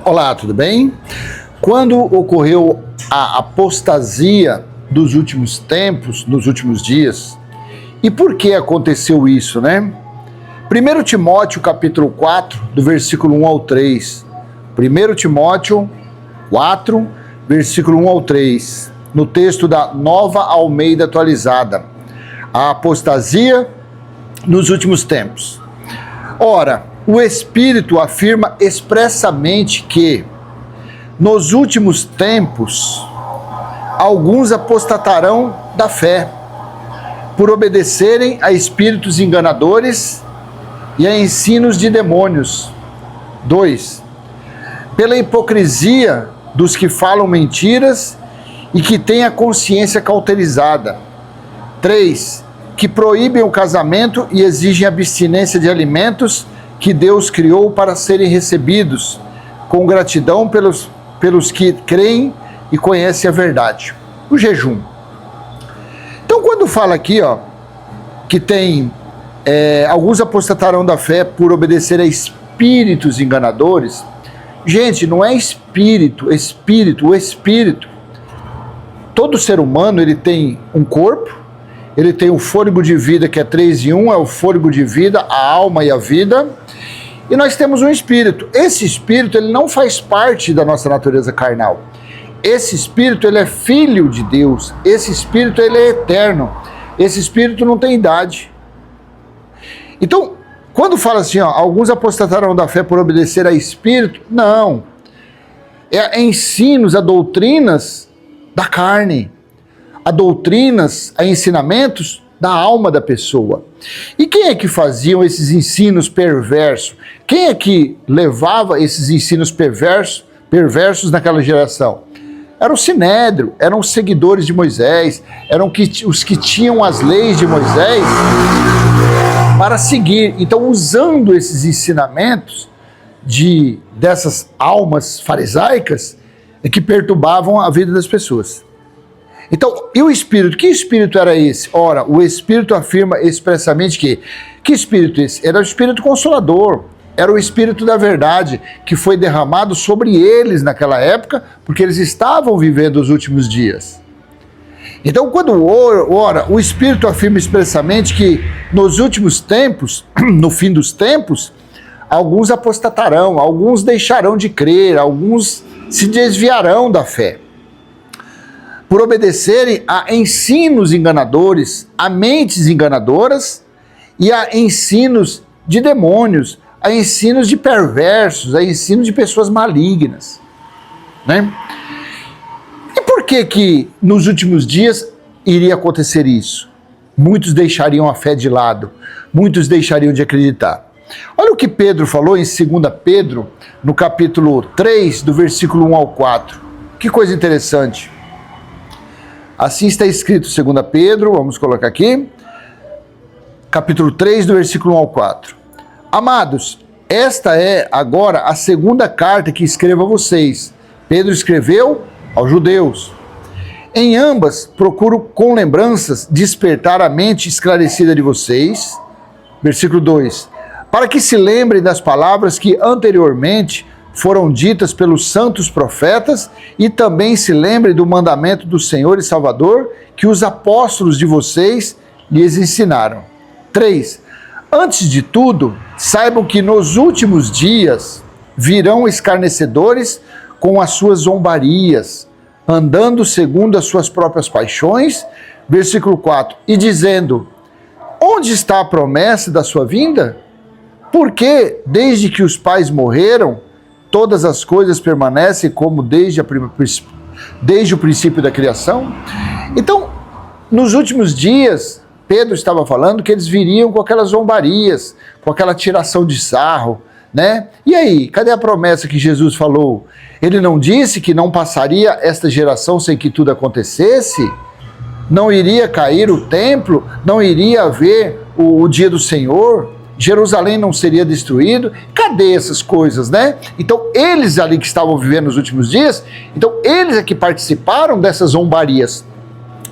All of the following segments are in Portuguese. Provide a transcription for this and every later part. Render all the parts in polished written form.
Olá, tudo bem? Quando ocorreu a apostasia dos últimos tempos, nos últimos dias, e por que aconteceu isso, né? 1 Timóteo capítulo 4, do versículo 1 ao 3. 1 Timóteo 4, versículo 1 ao 3, no texto da Nova Almeida Atualizada. A apostasia nos últimos tempos. Ora, o Espírito afirma expressamente que, nos últimos tempos, alguns apostatarão da fé, por obedecerem a espíritos enganadores e a ensinos de demônios. 2. Pela hipocrisia dos que falam mentiras e que têm a consciência cauterizada. 3. Que proíbem o casamento e exigem abstinência de alimentos que Deus criou para serem recebidos com gratidão pelos que creem e conhecem a verdade. O jejum. Então, quando fala aqui, que tem alguns apostatarão da fé por obedecer a espíritos enganadores, gente, não é espírito. O espírito. Todo ser humano, ele tem um corpo, ele tem o fôlego de vida, que é 3 em 1, é o fôlego de vida, a alma e a vida. E nós temos um espírito. Esse espírito, ele não faz parte da nossa natureza carnal. Esse espírito, ele é filho de Deus. Esse espírito, ele é eterno. Esse espírito não tem idade. Então, quando fala assim, alguns apostatarão da fé por obedecer a espírito, não. É ensinos, a doutrinas da carne. A doutrinas, a ensinamentos da alma da pessoa. E quem é que faziam esses ensinos perversos? Quem é que levava esses ensinos perversos naquela geração? Era o Sinédrio, eram os seguidores de Moisés, eram os que tinham as leis de Moisés para seguir. Então, usando esses ensinamentos dessas almas farisaicas, é que perturbavam a vida das pessoas. Então, e o Espírito? Que Espírito era esse? Ora, o Espírito afirma expressamente que Espírito esse? Era o Espírito Consolador, era o Espírito da verdade, que foi derramado sobre eles naquela época, porque eles estavam vivendo os últimos dias. Então, quando ora, o Espírito afirma expressamente que nos últimos tempos, no fim dos tempos, alguns apostatarão, alguns deixarão de crer, alguns se desviarão da fé, por obedecerem a ensinos enganadores, a mentes enganadoras e a ensinos de demônios, a ensinos de perversos, a ensinos de pessoas malignas, né? E por que nos últimos dias iria acontecer isso? Muitos deixariam a fé de lado, muitos deixariam de acreditar. Olha o que Pedro falou em 2 Pedro, no capítulo 3, do versículo 1 ao 4. Que coisa interessante. Assim está escrito, 2 Pedro, vamos colocar aqui, capítulo 3, do versículo 1 ao 4. Amados, esta é agora a segunda carta que escrevo a vocês. Pedro escreveu aos judeus. Em ambas, procuro com lembranças despertar a mente esclarecida de vocês. Versículo 2. Para que se lembrem das palavras que anteriormente foram ditas pelos santos profetas e também se lembrem do mandamento do Senhor e Salvador que os apóstolos de vocês lhes ensinaram. 3. Antes de tudo, saibam que nos últimos dias virão escarnecedores com as suas zombarias, andando segundo as suas próprias paixões. Versículo 4. E dizendo, onde está a promessa da sua vinda? Porque desde que os pais morreram, todas as coisas permanecem como desde o princípio da criação. Então, nos últimos dias, Pedro estava falando que eles viriam com aquelas zombarias, com aquela tiração de sarro, né? E aí, cadê a promessa que Jesus falou? Ele não disse que não passaria esta geração sem que tudo acontecesse? Não iria cair o templo? Não iria haver o dia do Senhor? Jerusalém não seria destruído? Cadê essas coisas, né? Então, eles ali que estavam vivendo nos últimos dias, então eles é que participaram dessas zombarias.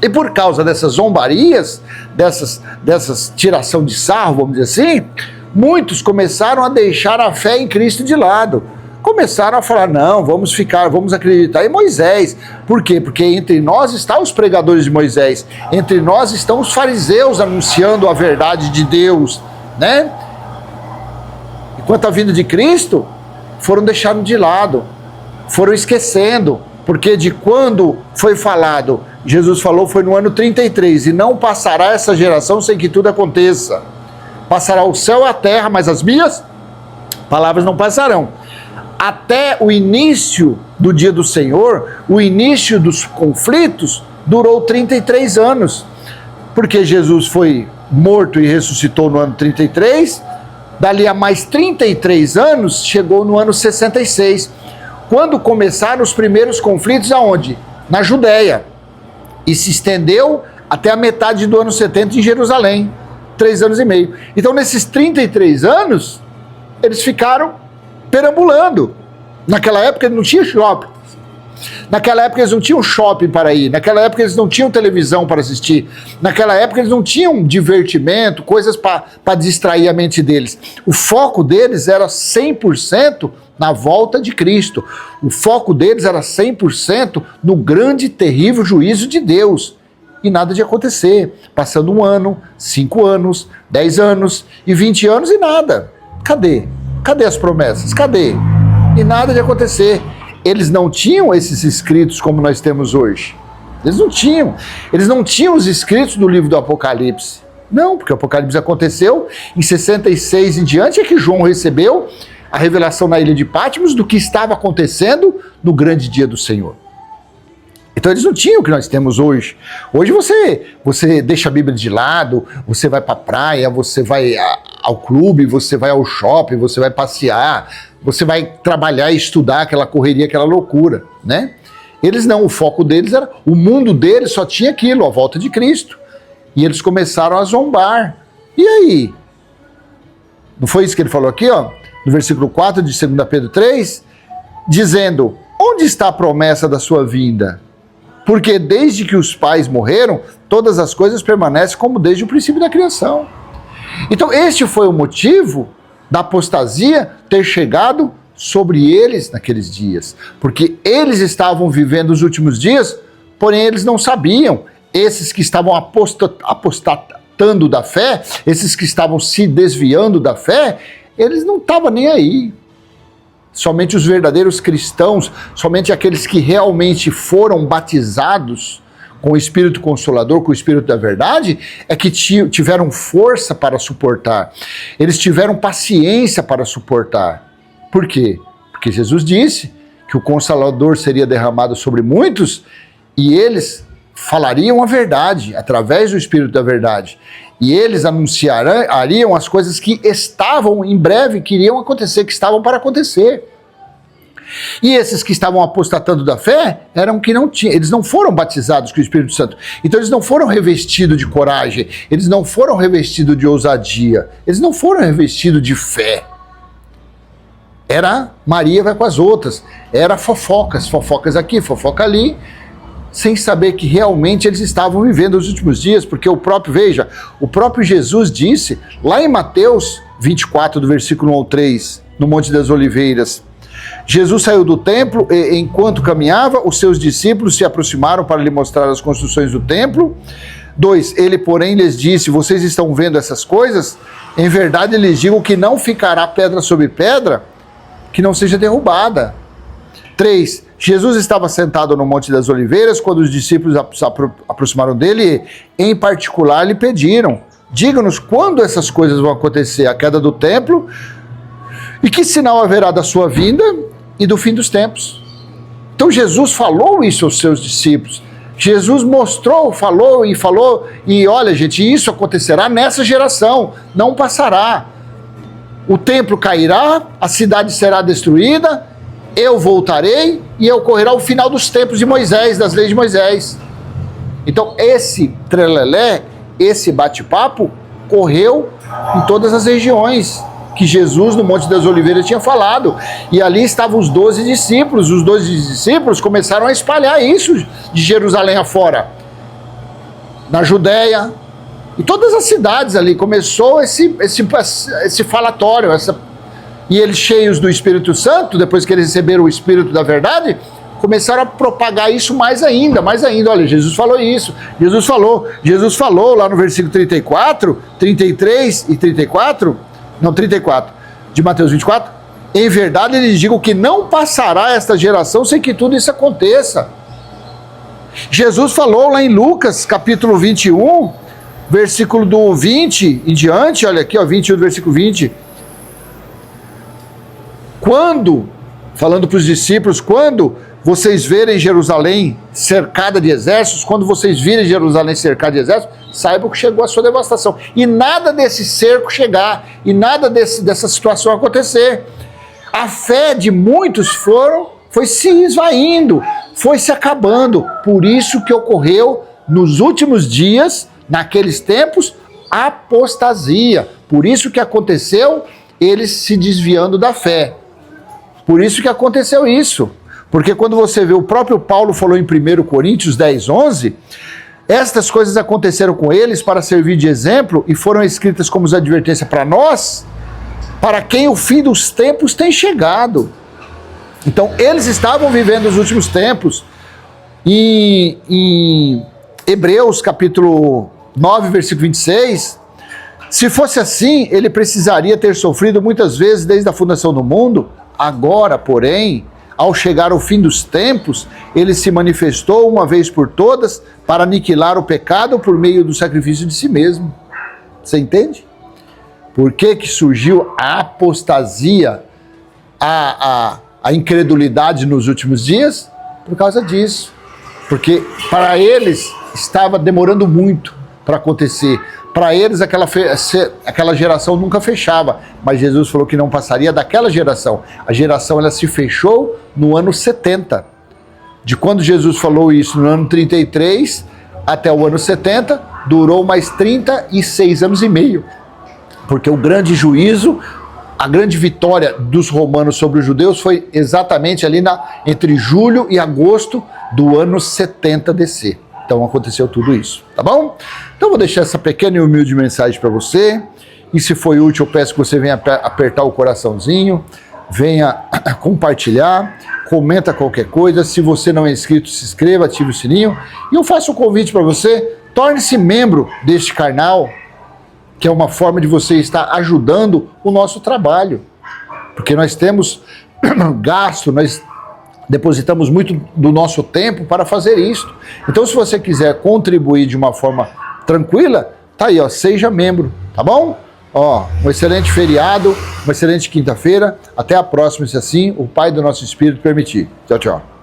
E por causa dessas zombarias, dessas tiração de sarro, vamos dizer assim, muitos começaram a deixar a fé em Cristo de lado. começaram a falar, não, vamos acreditar em Moisés. Por quê? Porque entre nós estão os pregadores de Moisés, entre nós estão os fariseus anunciando a verdade de Deus, né? Enquanto a vinda de Cristo, foram deixados de lado, foram esquecendo, porque de quando foi falado, Jesus falou, foi no ano 33, e não passará essa geração sem que tudo aconteça. Passará o céu e a terra, mas as minhas palavras não passarão. Até o início do dia do Senhor, o início dos conflitos, durou 33 anos. Porque Jesus foi morto e ressuscitou no ano 33, dali a mais 33 anos, chegou no ano 66, quando começaram os primeiros conflitos aonde? Na Judéia. E se estendeu até a metade do ano 70 em Jerusalém, 3 anos e meio. Então, nesses 33 anos, eles ficaram perambulando. Naquela época não tinha shopping. Naquela época eles não tinham shopping para ir. Naquela época eles não tinham televisão para assistir. Naquela época eles não tinham divertimento, coisas para distrair a mente deles. O foco deles era 100% na volta de Cristo. O foco deles era 100% no grande e terrível juízo de Deus. E nada de acontecer. Passando 1 ano, 5 anos, 10 anos e 20 anos e nada. Cadê? Cadê as promessas? Cadê? E nada de acontecer. Eles não tinham esses escritos como nós temos hoje. Eles não tinham. Eles não tinham os escritos do livro do Apocalipse. Não, porque o Apocalipse aconteceu em 66 em diante, é que João recebeu a revelação na ilha de Patmos do que estava acontecendo no grande dia do Senhor. Então eles não tinham o que nós temos hoje. Hoje você deixa a Bíblia de lado, você vai para a praia, você vai ao clube, você vai ao shopping, você vai passear, você vai trabalhar e estudar, aquela correria, aquela loucura, né? Eles não, o foco deles era, o mundo deles só tinha aquilo, a volta de Cristo. E eles começaram a zombar. E aí? Não foi isso que ele falou aqui, ó? No versículo 4 de 2 Pedro 3, dizendo, onde está a promessa da sua vinda? Porque desde que os pais morreram, todas as coisas permanecem como desde o princípio da criação. Então este foi o motivo da apostasia ter chegado sobre eles naqueles dias. Porque eles estavam vivendo os últimos dias, porém eles não sabiam. Esses que estavam apostatando da fé, esses que estavam se desviando da fé, eles não estavam nem aí. Somente os verdadeiros cristãos, somente aqueles que realmente foram batizados com o Espírito Consolador, com o Espírito da Verdade, é que tiveram força para suportar. Eles tiveram paciência para suportar. Por quê? Porque Jesus disse que o Consolador seria derramado sobre muitos e eles falariam a verdade através do Espírito da Verdade. E eles anunciariam as coisas que estavam em breve, que iriam acontecer, que estavam para acontecer. E esses que estavam apostatando da fé eram que não tinham, eles não foram batizados com o Espírito Santo. Então eles não foram revestidos de coragem, eles não foram revestidos de ousadia, eles não foram revestidos de fé. Era Maria vai com as outras, era fofocas aqui, fofoca ali, sem saber que realmente eles estavam vivendo os últimos dias, porque o próprio Jesus disse, lá em Mateus 24, do versículo 1 ao 3, no Monte das Oliveiras, Jesus saiu do templo e, enquanto caminhava, os seus discípulos se aproximaram para lhe mostrar as construções do templo. 2, ele, porém, lhes disse, vocês estão vendo essas coisas? Em verdade, lhes digo que não ficará pedra sobre pedra que não seja derrubada. 3, Jesus estava sentado no Monte das Oliveiras quando os discípulos se aproximaram dele e, em particular, lhe pediram, diga-nos quando essas coisas vão acontecer, a queda do templo, e que sinal haverá da sua vinda e do fim dos tempos. Então Jesus falou isso aos seus discípulos. Jesus mostrou, falou, e olha gente, isso acontecerá nessa geração, não passará. O templo cairá, a cidade será destruída, eu voltarei e ocorrerá o final dos tempos de Moisés, das leis de Moisés. Então esse trelelé, esse bate-papo, correu em todas as regiões que Jesus no Monte das Oliveiras tinha falado. E ali estavam os 12 discípulos. Os 12 discípulos começaram a espalhar isso de Jerusalém afora. Na Judéia, em todas as cidades ali, começou esse falatório, E eles, cheios do Espírito Santo, depois que eles receberam o Espírito da verdade, começaram a propagar isso mais ainda. Olha, Jesus falou isso, Jesus falou lá no versículo 34, 33 e 34, não, 34, de Mateus 24, em verdade eles digam que não passará esta geração sem que tudo isso aconteça. Jesus falou lá em Lucas, capítulo 21, versículo do 20 em diante, olha aqui, ó, 21 do versículo 20. Quando, falando para os discípulos, quando vocês verem Jerusalém cercada de exércitos, quando vocês virem Jerusalém cercada de exércitos, saibam que chegou a sua devastação. E nada desse cerco chegar, e nada dessa situação acontecer. A fé de muitos foi se esvaindo, foi se acabando. Por isso que ocorreu nos últimos dias, naqueles tempos, apostasia. Por isso que aconteceu eles se desviando da fé. Por isso que aconteceu isso. Porque quando você vê, o próprio Paulo falou em 1 Coríntios 10, 11, estas coisas aconteceram com eles para servir de exemplo e foram escritas como advertência para nós, para quem o fim dos tempos tem chegado. Então, eles estavam vivendo os últimos tempos. E em Hebreus, capítulo 9, versículo 26, se fosse assim, ele precisaria ter sofrido muitas vezes desde a fundação do mundo. Agora, porém, ao chegar ao fim dos tempos, ele se manifestou uma vez por todas para aniquilar o pecado por meio do sacrifício de si mesmo. Você entende? Por que que surgiu a apostasia, a incredulidade nos últimos dias? Por causa disso. Porque para eles estava demorando muito para acontecer. Para eles aquela geração nunca fechava, mas Jesus falou que não passaria daquela geração. A geração ela se fechou no ano 70. De quando Jesus falou isso, no ano 33 até o ano 70, durou mais 36 anos e meio. Porque o grande juízo, a grande vitória dos romanos sobre os judeus foi exatamente ali entre julho e agosto do ano 70 DC. Então aconteceu tudo isso, tá bom? Então vou deixar essa pequena e humilde mensagem para você. E se foi útil, eu peço que você venha apertar o coraçãozinho, venha compartilhar, comenta qualquer coisa. Se você não é inscrito, se inscreva, ative o sininho. E eu faço um convite para você, torne-se membro deste canal, que é uma forma de você estar ajudando o nosso trabalho. Porque nós temos gasto, nós depositamos muito do nosso tempo para fazer isso. Então, se você quiser contribuir de uma forma tranquila, tá aí, ó, seja membro, tá bom? Ó, um excelente feriado, uma excelente quinta-feira. Até a próxima, se assim o Pai do nosso Espírito permitir. Tchau, tchau.